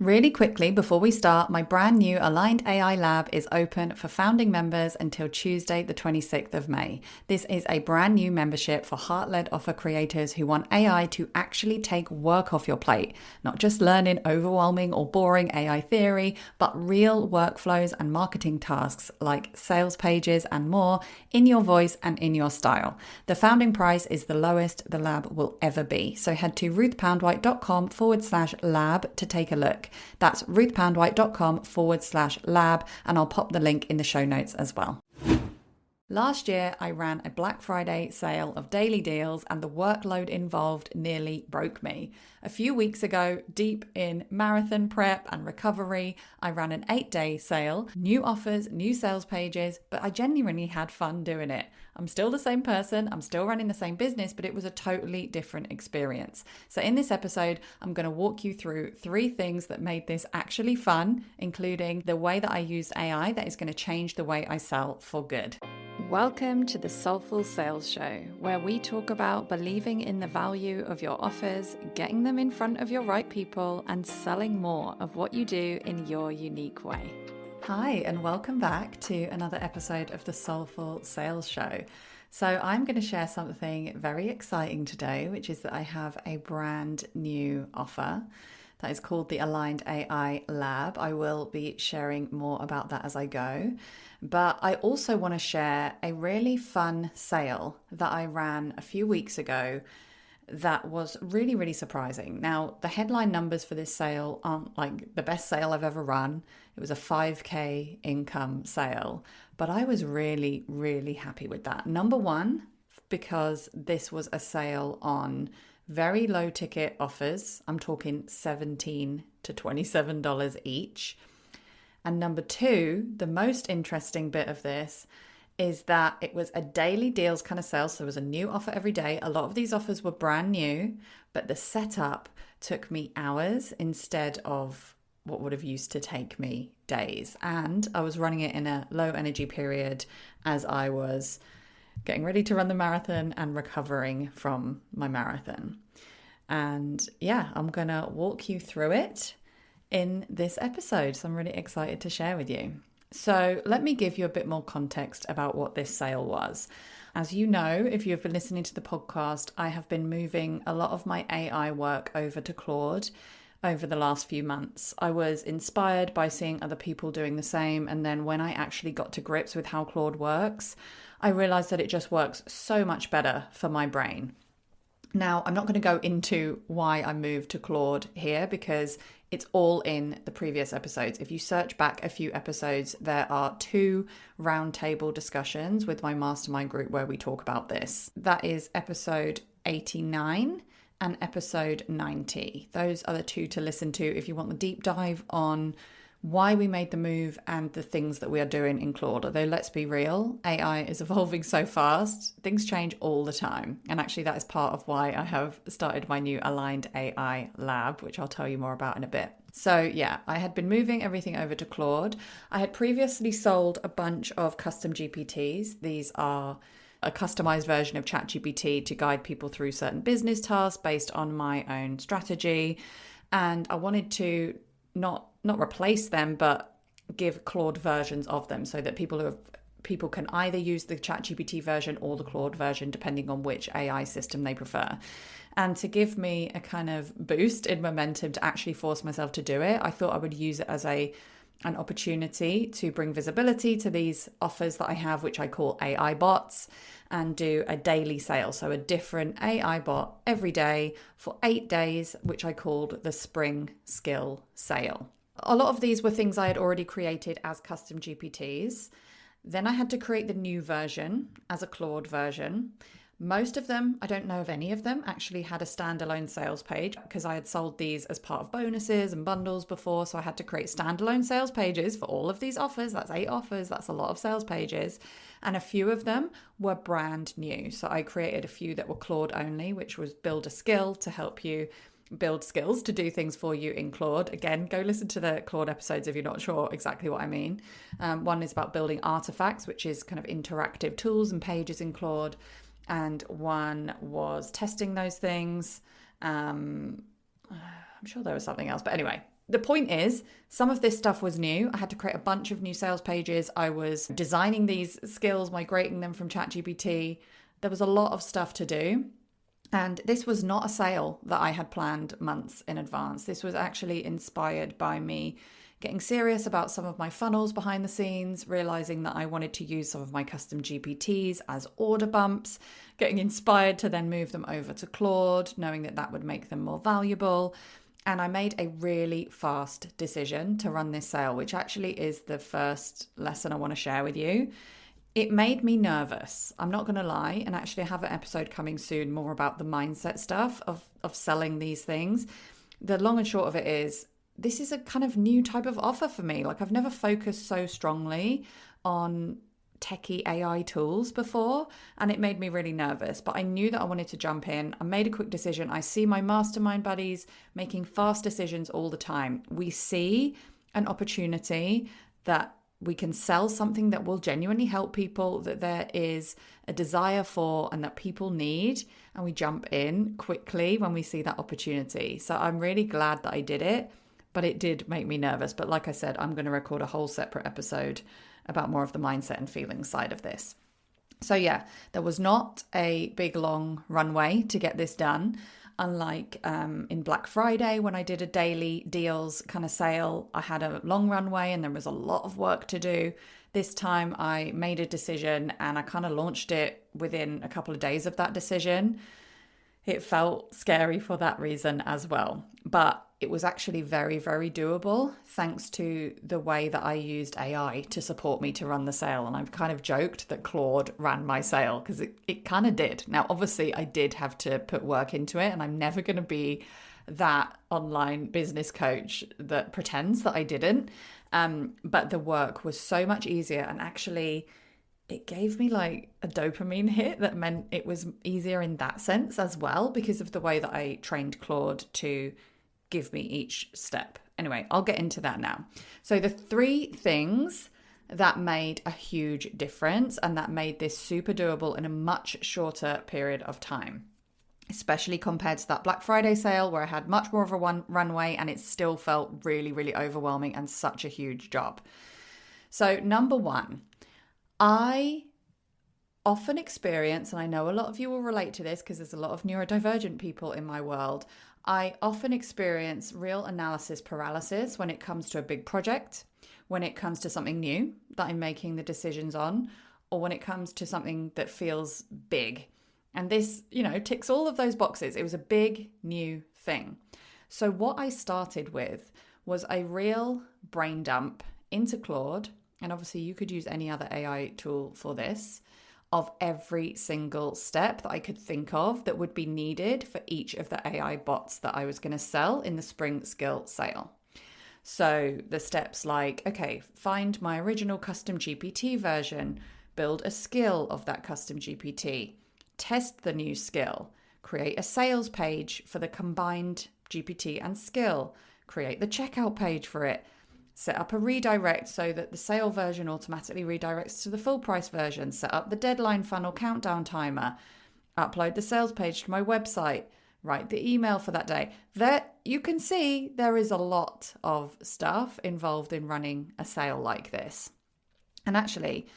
Really quickly, before we start, my brand new Aligned AI Lab is open for founding members until Tuesday, the 26th of May. This is a brand new membership for heart-led offer creators who want AI to actually take work off your plate, not just learning overwhelming or boring AI theory, but real workflows and marketing tasks like sales pages and more in your voice and in your style. The founding price is the lowest the lab will ever be. So head to ruthpoundwhite.com/lab to take a look. That's ruthpoundwhite.com/lab, and I'll pop the link in the show notes as well. Last year, I ran a Black Friday sale of daily deals and the workload involved nearly broke me. A few weeks ago, deep in marathon prep and recovery, I ran an 8-day sale, new offers, new sales pages, but I genuinely had fun doing it. I'm still the same person, I'm still running the same business, but it was a totally different experience. So in this episode, I'm going to walk you through 3 things that made this actually fun, including the way that I used AI that is going to change the way I sell for good. Welcome to the Soulful Sales Show, where we talk about believing in the value of your offers, getting them in front of your right people, and selling more of what you do in your unique way. Hi, and welcome back to another episode of the Soulful Sales Show. So I'm going to share something very exciting today, which is that I have a brand new offer that is called the Aligned AI Lab. I will be sharing more about that as I go. But I also want to share a really fun sale that I ran a few weeks ago that was really, really surprising. Now, the headline numbers for this sale aren't like the best sale I've ever run. It was a 5K income sale, but I was really, really happy with that. Number one, because this was a sale on very low ticket offers. I'm talking $17 to $27 each. And number two, the most interesting bit of this is that it was a daily deals kind of sale. So there was a new offer every day. A lot of these offers were brand new, but the setup took me hours instead of what would have used to take me days. And I was running it in a low energy period as I was getting ready to run the marathon and recovering from my marathon. And yeah, I'm going to walk you through it in this episode. So I'm really excited to share with you. So let me give you a bit more context about what this sale was. As you know, if you've been listening to the podcast, I have been moving a lot of my AI work over to Claude over the last few months. I was inspired by seeing other people doing the same. And then when I actually got to grips with how Claude works, I realized that it just works so much better for my brain. Now, I'm not going to go into why I moved to Claude here because it's all in the previous episodes. If you search back a few episodes, there are 2 roundtable discussions with my mastermind group where we talk about this. That is episode 89 and episode 90. Those are the 2 to listen to if you want the deep dive on why we made the move and the things that we are doing in Claude. Although let's be real, AI is evolving so fast, things change all the time. And actually that is part of why I have started my new Aligned AI Lab, which I'll tell you more about in a bit. So yeah, I had been moving everything over to Claude. I had previously sold a bunch of custom GPTs. These are a customized version of ChatGPT to guide people through certain business tasks based on my own strategy. And I wanted to not replace them, but give Claude versions of them so that people can either use the ChatGPT version or the Claude version, depending on which AI system they prefer. And to give me a kind of boost in momentum to actually force myself to do it, I thought I would use it as an opportunity to bring visibility to these offers that I have, which I call AI bots, and do a daily sale. So a different AI bot every day for 8 days, which I called the Spring Skill Sale. A lot of these were things I had already created as custom GPTs. Then I had to create the new version as a Claude version. Most of them, I don't know of any of them, actually had a standalone sales page because I had sold these as part of bonuses and bundles before. So I had to create standalone sales pages for all of these offers. That's 8 offers. That's a lot of sales pages. And a few of them were brand new. So I created a few that were Claude only, which was build a skill to help you build skills to do things for you in Claude. Again, go listen to the Claude episodes if you're not sure exactly what I mean. One is about building artifacts, which is kind of interactive tools and pages in Claude. And one was testing those things. I'm sure there was something else. But anyway, The point is, some of this stuff was new. I had to create a bunch of new sales pages. I was designing these skills, migrating them from ChatGPT. There was a lot of stuff to do. And this was not a sale that I had planned months in advance. This was actually inspired by me getting serious about some of my funnels behind the scenes, realizing that I wanted to use some of my custom GPTs as order bumps, getting inspired to then move them over to Claude, knowing that that would make them more valuable. And I made a really fast decision to run this sale, which actually is the first lesson I want to share with you. It made me nervous. I'm not going to lie. And actually, I have an episode coming soon more about the mindset stuff of selling these things. The long and short of it is, this is a kind of new type of offer for me. Like, I've never focused so strongly on techie AI tools before, and it made me really nervous, but I knew that I wanted to jump in. I made a quick decision. I see my mastermind buddies making fast decisions all the time. We see an opportunity that we can sell something that will genuinely help people, that there is a desire for and that people need, and we jump in quickly when we see that opportunity. So I'm really glad that I did it, but it did make me nervous. But like I said, I'm going to record a whole separate episode about more of the mindset and feelings side of this. So yeah, there was not a big long runway to get this done. Unlike in Black Friday, when I did a daily deals kind of sale, I had a long runway and there was a lot of work to do. This time I made a decision and I kind of launched it within a couple of days of that decision. It felt scary for that reason as well, but it was actually very, very doable thanks to the way that I used AI to support me to run the sale. And I've kind of joked that Claude ran my sale because it kind of did. Now, obviously, I did have to put work into it, and I'm never going to be that online business coach that pretends that I didn't. But the work was so much easier, and actually it gave me like a dopamine hit that meant it was easier in that sense as well, because of the way that I trained Claude to give me each step. Anyway, I'll get into that now. So the 3 things that made a huge difference and that made this super doable in a much shorter period of time, especially compared to that Black Friday sale where I had much more of a runway and it still felt really, really overwhelming and such a huge job. So number 1, I often experience, and I know a lot of you will relate to this because there's a lot of neurodivergent people in my world, I often experience real analysis paralysis when it comes to a big project, when it comes to something new that I'm making the decisions on, or when it comes to something that feels big. And this, ticks all of those boxes. It was a big new thing. So what I started with was a real brain dump into Claude, and obviously you could use any other AI tool for this, of every single step that I could think of that would be needed for each of the AI bots that I was going to sell in the spring skill sale. So the steps like, okay, find my original custom GPT version, build a skill of that custom GPT, test the new skill, create a sales page for the combined GPT and skill, create the checkout page for it, set up a redirect so that the sale version automatically redirects to the full price version, set up the deadline funnel countdown timer, upload the sales page to my website, write the email for that day. There, you can see there is a lot of stuff involved in running a sale like this. And actually,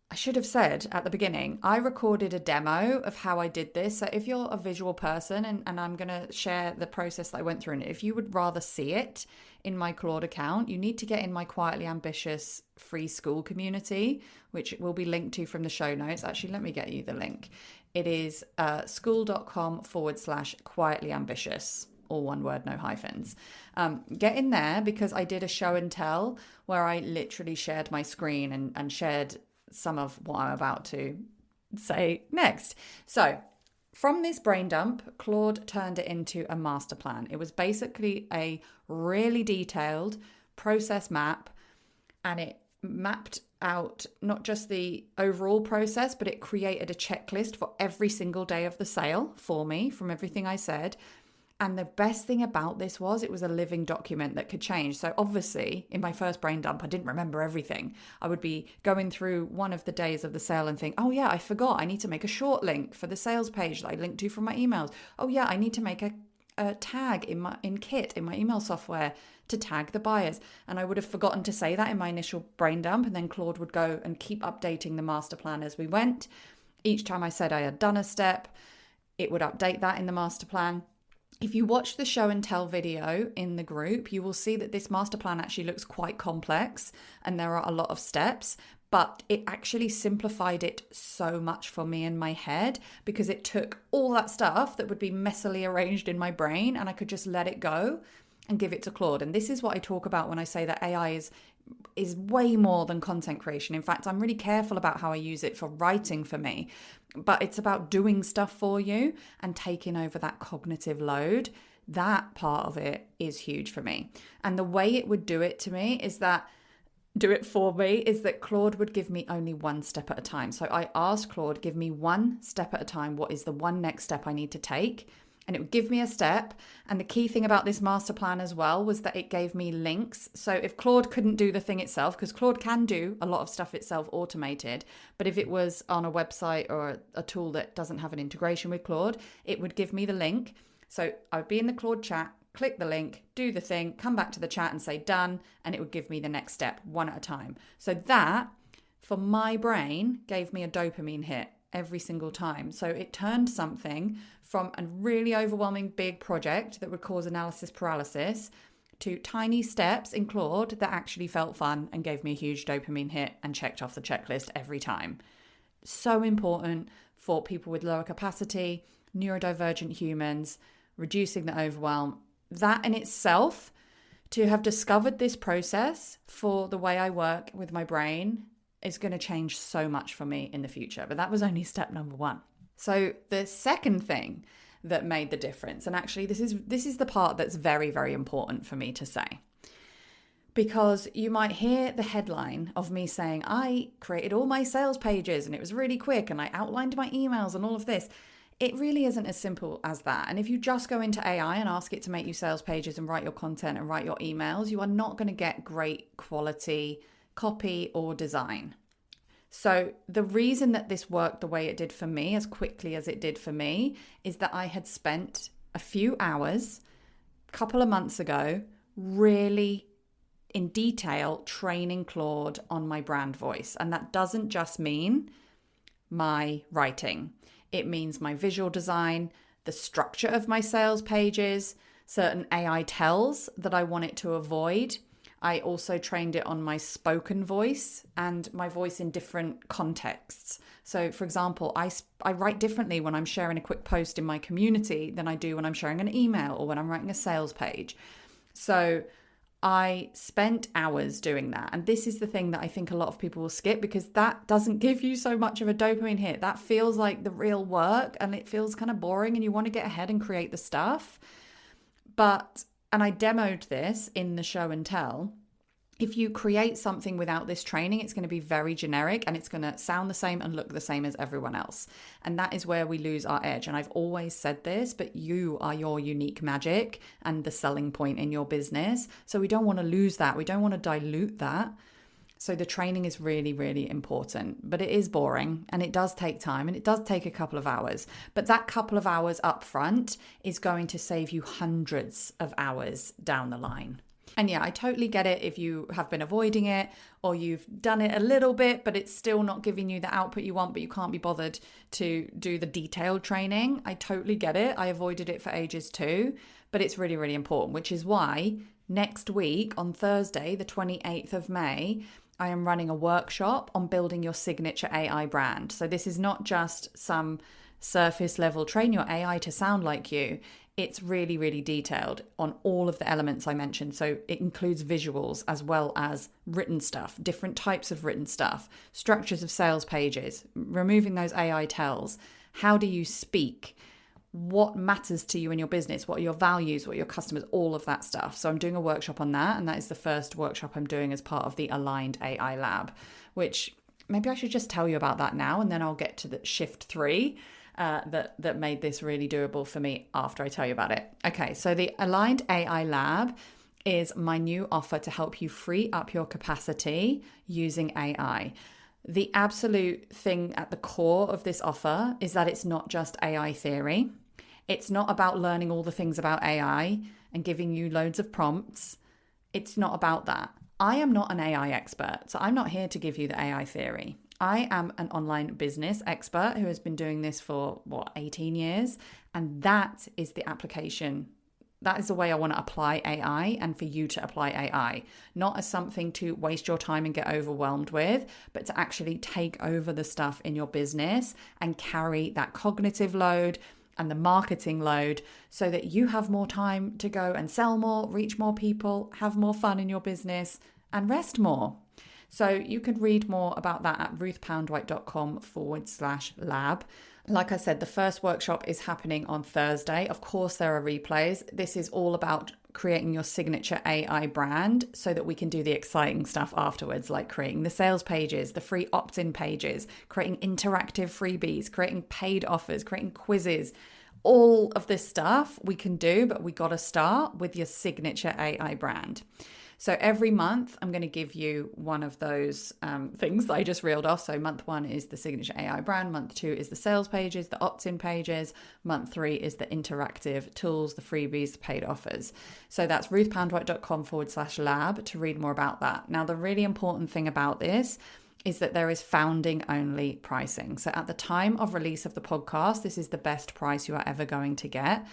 I should have said at the beginning, I recorded a demo of how I did this. So if you're a visual person, and I'm going to share the process that I went through, and if you would rather see it in my Claude account, you need to get in my Quietly Ambitious free school community, which will be linked to from the show notes. Actually, let me get you the link. It is school.com/quietly ambitious, all one word, no hyphens. Get in there because I did a show and tell where I literally shared my screen and shared some of what I'm about to say next. So from this brain dump, Claude turned it into a master plan. It was basically a really detailed process map, and it mapped out not just the overall process, but it created a checklist for every single day of the sale for me from everything I said. And the best thing about this was it was a living document that could change. So obviously, in my first brain dump, I didn't remember everything. I would be going through one of the days of the sale and think, oh yeah, I forgot. I need to make a short link for the sales page that I linked to from my emails. Oh yeah, I need to make a a tag in Kit, in my email software, to tag the buyers. And I would have forgotten to say that in my initial brain dump. And then Claude would go and keep updating the master plan as we went. Each time I said I had done a step, it would update that in the master plan. If you watch the show and tell video in the group, you will see that this master plan actually looks quite complex and there are a lot of steps, but it actually simplified it so much for me in my head because it took all that stuff that would be messily arranged in my brain and I could just let it go and give it to Claude. And this is what I talk about when I say that AI is way more than content creation. In fact, I'm really careful about how I use it for writing for me, but it's about doing stuff for you and taking over that cognitive load. That part of it is huge for me. And the way it would do it for me is that Claude would give me only one step at a time. So I asked Claude, give me one step at a time. What is the one next step I need to take? And it would give me a step. And the key thing about this master plan as well was that it gave me links. So if Claude couldn't do the thing itself, because Claude can do a lot of stuff itself automated, but if it was on a website or a tool that doesn't have an integration with Claude, it would give me the link. So I would be in the Claude chat, click the link, do the thing, come back to the chat and say done, and it would give me the next step one at a time. So that, for my brain, gave me a dopamine hit every single time. So it turned something from a really overwhelming big project that would cause analysis paralysis to tiny steps in Claude that actually felt fun and gave me a huge dopamine hit and checked off the checklist every time. So important for people with lower capacity, neurodivergent humans, reducing the overwhelm. That in itself, to have discovered this process for the way I work with my brain is going to change so much for me in the future. But that was only step number one. So the second thing that made the difference, and actually this is the part that's very, very important for me to say, because you might hear the headline of me saying, I created all my sales pages and it was really quick and I outlined my emails and all of this. It really isn't as simple as that. And if you just go into AI and ask it to make you sales pages and write your content and write your emails, you are not going to get great quality copy or design. So the reason that this worked the way it did for me, as quickly as it did for me, is that I had spent a few hours, a couple of months ago, really in detail training Claude on my brand voice. And that doesn't just mean my writing. It means my visual design, the structure of my sales pages, certain AI tells that I want it to avoid. I also trained it on my spoken voice and my voice in different contexts. So for example, I write differently when I'm sharing a quick post in my community than I do when I'm sharing an email or when I'm writing a sales page. So I spent hours doing that. And this is the thing that I think a lot of people will skip because that doesn't give you so much of a dopamine hit. That feels like the real work and it feels kind of boring and you want to get ahead and create the stuff. And I demoed this in the show and tell. If you create something without this training, it's going to be very generic and it's going to sound the same and look the same as everyone else. And that is where we lose our edge. And I've always said this, but you are your unique magic and the selling point in your business. So we don't want to lose that. We don't want to dilute that. So the training is really, really important, but it is boring and it does take time and it does take a couple of hours. But that couple of hours up front is going to save you hundreds of hours down the line. And yeah, I totally get it if you have been avoiding it or you've done it a little bit, but it's still not giving you the output you want, but you can't be bothered to do the detailed training. I totally get it. I avoided it for ages too, but it's really, really important, which is why next week on Thursday, the 28th of May, I am running a workshop on building your signature AI brand. So this is not just some surface level train your AI to sound like you. It's really, really detailed on all of the elements I mentioned. So it includes visuals as well as written stuff, different types of written stuff, structures of sales pages, removing those AI tells. How do you speak? What matters to you in your business? What are your values? What are your customers? All of that stuff. So I'm doing a workshop on that. And that is the first workshop I'm doing as part of the Aligned AI Lab, which maybe I should just tell you about that now. And then I'll get to the shift 3. That made this really doable for me after I tell you about it. Okay, so the Aligned AI Lab is my new offer to help you free up your capacity using AI. The absolute thing at the core of this offer is that it's not just AI theory. It's not about learning all the things about AI and giving you loads of prompts. It's not about that. I am not an AI expert, so I'm not here to give you the AI theory. I am an online business expert who has been doing this for 18 years. And that is the application. That is the way I want to apply AI, and for you to apply AI, not as something to waste your time and get overwhelmed with, but to actually take over the stuff in your business and carry that cognitive load and the marketing load so that you have more time to go and sell more, reach more people, have more fun in your business, and rest more. So you can read more about that at ruthpoundwhite.com/lab. Like I said, the first workshop is happening on Thursday. Of course, there are replays. This is all about creating your signature AI brand so that we can do the exciting stuff afterwards, like creating the sales pages, the free opt-in pages, creating interactive freebies, creating paid offers, creating quizzes. All of this stuff we can do, but we got to start with your signature AI brand. So every month, I'm going to give you one of those things that I just reeled off. So month 1 is the signature AI brand. Month 2 is the sales pages, the opt-in pages. Month 3 is the interactive tools, the freebies, the paid offers. So that's ruthpoundwhite.com/lab to read more about that. Now, the really important thing about this is that there is founding only pricing. So at the time of release of the podcast, this is the best price you are ever going to get.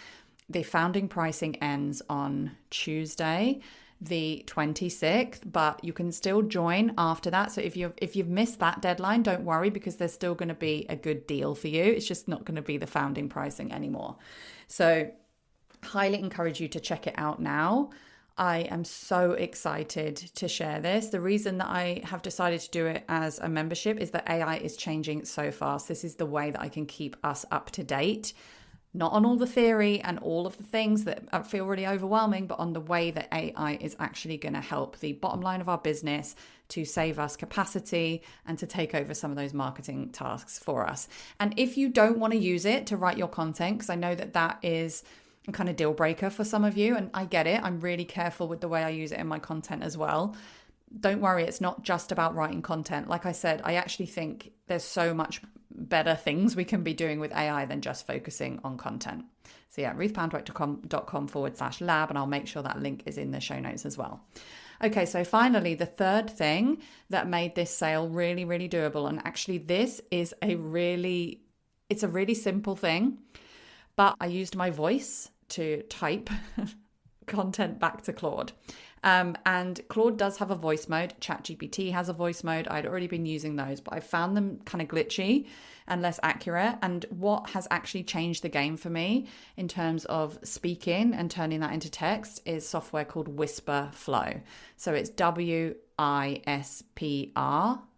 The founding pricing ends on Tuesday, the 26th, but you can still join after that. So if you've missed that deadline, don't worry, because there's still going to be a good deal for you. It's just not going to be the founding pricing anymore. So highly encourage you to check it out now. I am so excited to share this. The reason that I have decided to do it as a membership is that AI is changing so fast. This is the way that I can keep us up to date. Not on all the theory and all of the things that feel really overwhelming, but on the way that AI is actually going to help the bottom line of our business to save us capacity and to take over some of those marketing tasks for us. And if you don't want to use it to write your content, because I know that that is a kind of deal breaker for some of you, and I get it. I'm really careful with the way I use it in my content as well. Don't worry, it's not just about writing content. Like I said, I actually think there's so much better things we can be doing with AI than just focusing on content. So yeah, ruthpoundwhite.com/lab, and I'll make sure that link is in the show notes as well. Okay, so finally, the third thing that made this sale really, really doable, and actually this is it's a really simple thing, but I used my voice to type content back to Claude. And Claude does have a voice mode. ChatGPT has a voice mode. I'd already been using those, but I found them kind of glitchy and less accurate. And what has actually changed the game for me in terms of speaking and turning that into text is software called Whisper Flow. So it's WISPR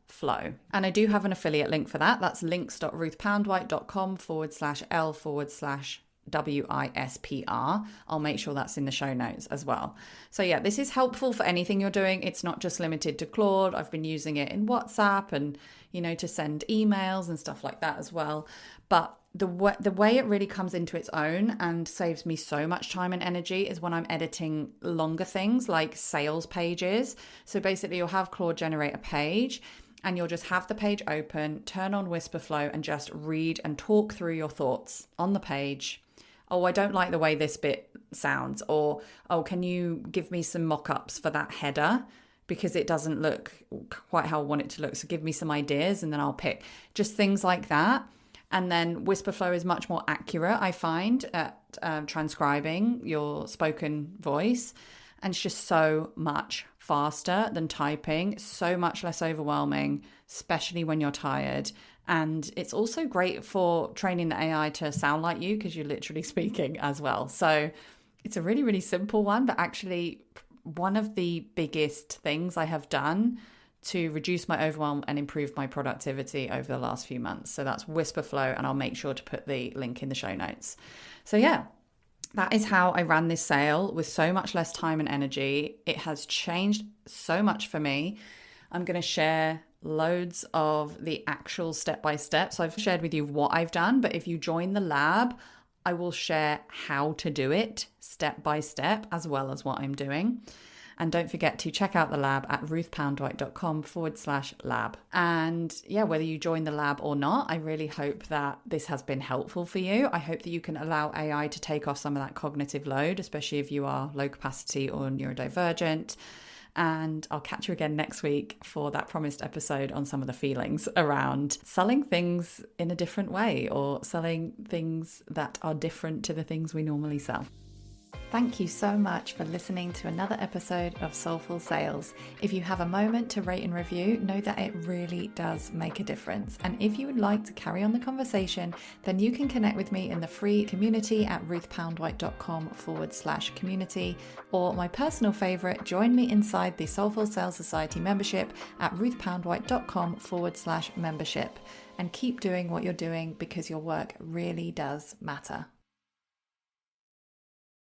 Flow. And I do have an affiliate link for that. That's links.ruthpoundwhite.com/L/WISPR. I'll make sure that's in the show notes as well. So yeah, this is helpful for anything you're doing. It's not just limited to Claude. I've been using it in WhatsApp and, to send emails and stuff like that as well. But the way it really comes into its own and saves me so much time and energy is when I'm editing longer things like sales pages. So basically you'll have Claude generate a page, and you'll just have the page open, turn on Whisper Flow, and just read and talk through your thoughts on the page. Oh, I don't like the way this bit sounds. Or, oh, can you give me some mock-ups for that header? Because it doesn't look quite how I want it to look. So give me some ideas and then I'll pick. Just things like that. And then Whisper Flow is much more accurate, I find, at transcribing your spoken voice. And it's just so much faster than typing, so much less overwhelming, especially when you're tired. And it's also great for training the AI to sound like you because you're literally speaking as well. So it's a really, really simple one, but actually one of the biggest things I have done to reduce my overwhelm and improve my productivity over the last few months. So that's Whisper Flow, and I'll make sure to put the link in the show notes. So yeah, that is how I ran this sale with so much less time and energy. It has changed so much for me. I'm going to share loads of the actual step-by-step. So I've shared with you what I've done, but if you join the lab, I will share how to do it step by step as well as what I'm doing. And don't forget to check out the lab at ruthpoundwhite.com/lab. And yeah, whether you join the lab or not, I really hope that this has been helpful for you. I hope that you can allow AI to take off some of that cognitive load, especially if you are low capacity or neurodivergent. And I'll catch you again next week for that promised episode on some of the feelings around selling things in a different way or selling things that are different to the things we normally sell. Thank you so much for listening to another episode of Soulful Sales. If you have a moment to rate and review, know that it really does make a difference. And if you would like to carry on the conversation, then you can connect with me in the free community at ruthpoundwhite.com/community, or my personal favorite, join me inside the Soulful Sales Society membership at ruthpoundwhite.com/membership. And keep doing what you're doing because your work really does matter.